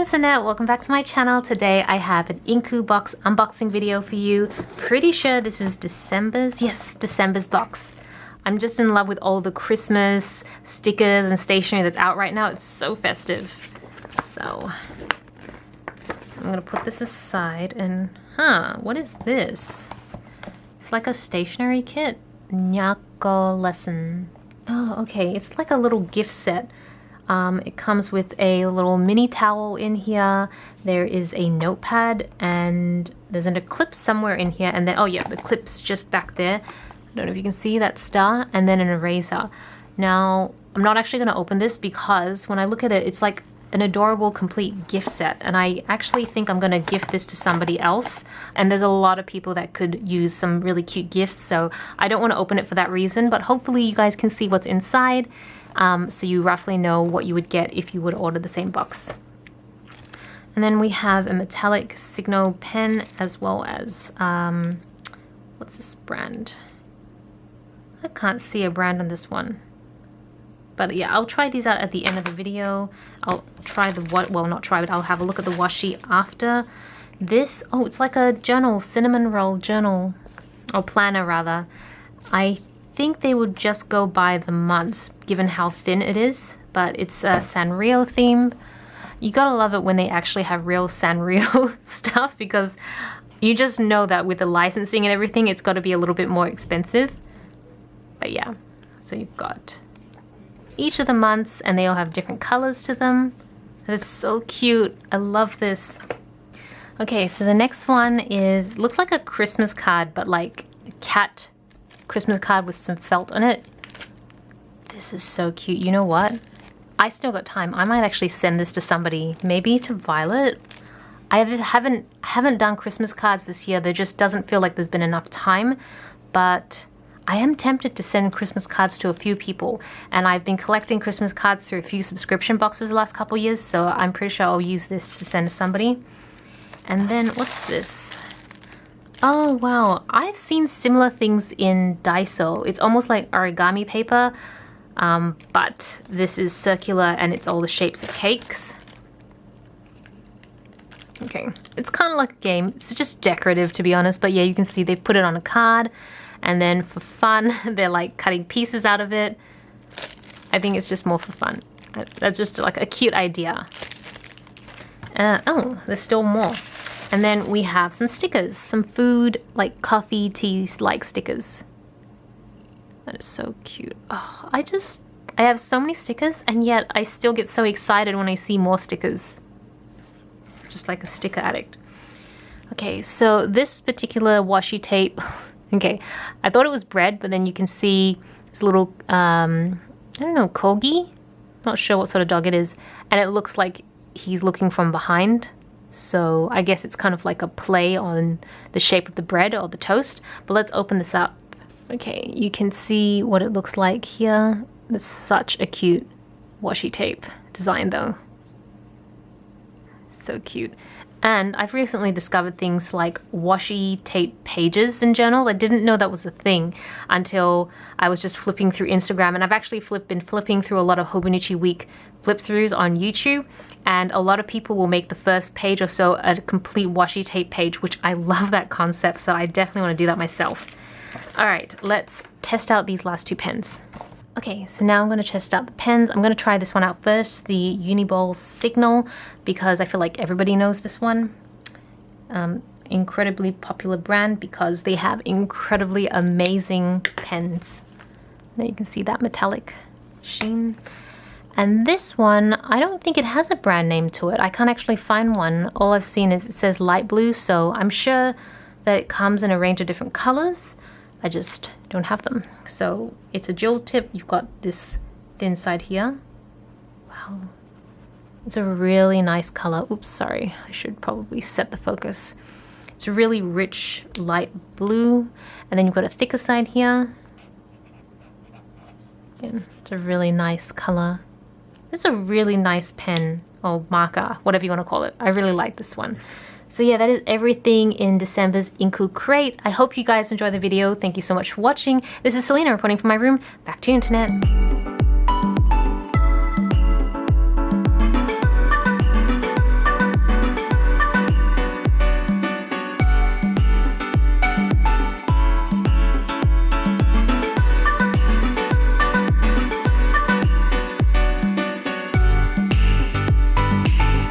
internet, welcome back to my channel. Today I have an Inku box unboxing video for you. Pretty sure this is December's, yes, December's box. I'm just in love with all the Christmas stickers and stationery that's out right now. It's so festive. So I'm gonna put this aside and, what is this? It's like a stationery kit. Nyako lesson. Oh, okay, it's like a little gift set. It comes with a little mini towel in here. There is a notepad and there's an eclipse somewhere in here, and then, oh yeah, the clip's just back there. I don't know if you can see that star, and then an eraser. Now, I'm not actually going to open this because when I look at it, it's like an adorable complete gift set, and I actually think I'm going to gift this to somebody else, and there's a lot of people that could use some really cute gifts, so I don't want to open it for that reason, but hopefully you guys can see what's inside. So you roughly know what you would get if you would order the same box. And then we have a metallic Signal pen, as well as, what's this brand? I can't see a brand on this one. But yeah, I'll try these out at the end of the video. I'll try the, well, not try, but I'll have a look at the washi after this. Oh, it's like a journal, cinnamon roll journal, or planner rather. I think they would just go by the months given how thin it is, but it's a Sanrio theme. You gotta love it when they actually have real Sanrio stuff, because you just know that with the licensing and everything, it's got to be a little bit more expensive. But yeah, so you've got each of the months and they all have different colors to them. It's so cute. I love this. Okay, so the next one is, looks like a Christmas card, but like a cat Christmas card with some felt on it. This is so cute. You know what? I still got time. I might actually send this to somebody, maybe to Violet. I haven't done Christmas cards this year. There just doesn't feel like there's been enough time, but I am tempted to send Christmas cards to a few people, and I've been collecting Christmas cards through a few subscription boxes the last couple years, so I'm pretty sure I'll use this to send to somebody. And then what's this? Oh wow, I've seen similar things in Daiso. It's almost like origami paper, but this is circular and it's all the shapes of cakes. Okay, it's kind of like a game. It's just decorative, to be honest, but yeah, you can see they've put it on a card, and then for fun, they're like cutting pieces out of it. I think it's just more for fun. That's just like a cute idea. Oh, there's still more. And then we have some stickers, some food, like coffee, tea, like stickers. That is so cute. Oh, I have so many stickers, and yet I still get so excited when I see more stickers. Just like a sticker addict. Okay, so this particular washi tape, okay, I thought it was bread, but then you can see this little, I don't know, corgi? Not sure what sort of dog it is. And it looks like he's looking from behind. So I guess it's kind of like a play on the shape of the bread or the toast. But let's open this up. Okay, you can see what it looks like here. It's such a cute washi tape design though. So cute. And I've recently discovered things like washi tape pages in journals. I didn't know that was a thing until I was just flipping through Instagram, and I've actually been flipping through a lot of Hobonichi Week flip throughs on YouTube, and a lot of people will make the first page or so a complete washi tape page, which I love that concept, so I definitely want to do that myself. Alright, let's test out these last two pens. Okay, so now I'm going to test out the pens. I'm going to try this one out first, the Uniball Signal, because I feel like everybody knows this one. Incredibly popular brand because they have incredibly amazing pens. There you can see that metallic sheen. And this one, I don't think it has a brand name to it. I can't actually find one. All I've seen is it says light blue, so I'm sure that it comes in a range of different colors. I just don't have them. So it's a dual tip. You've got this thin side here. Wow. It's a really nice color. Oops, sorry. I should probably set the focus. It's a really rich light blue. And then you've got a thicker side here. Again, it's a really nice color. This is a really nice pen or marker, whatever you want to call it. I really like this one. So yeah, that is everything in December's Inku crate. I hope you guys enjoyed the video. Thank you so much for watching. This is Celina reporting from my room. Back to you, internet.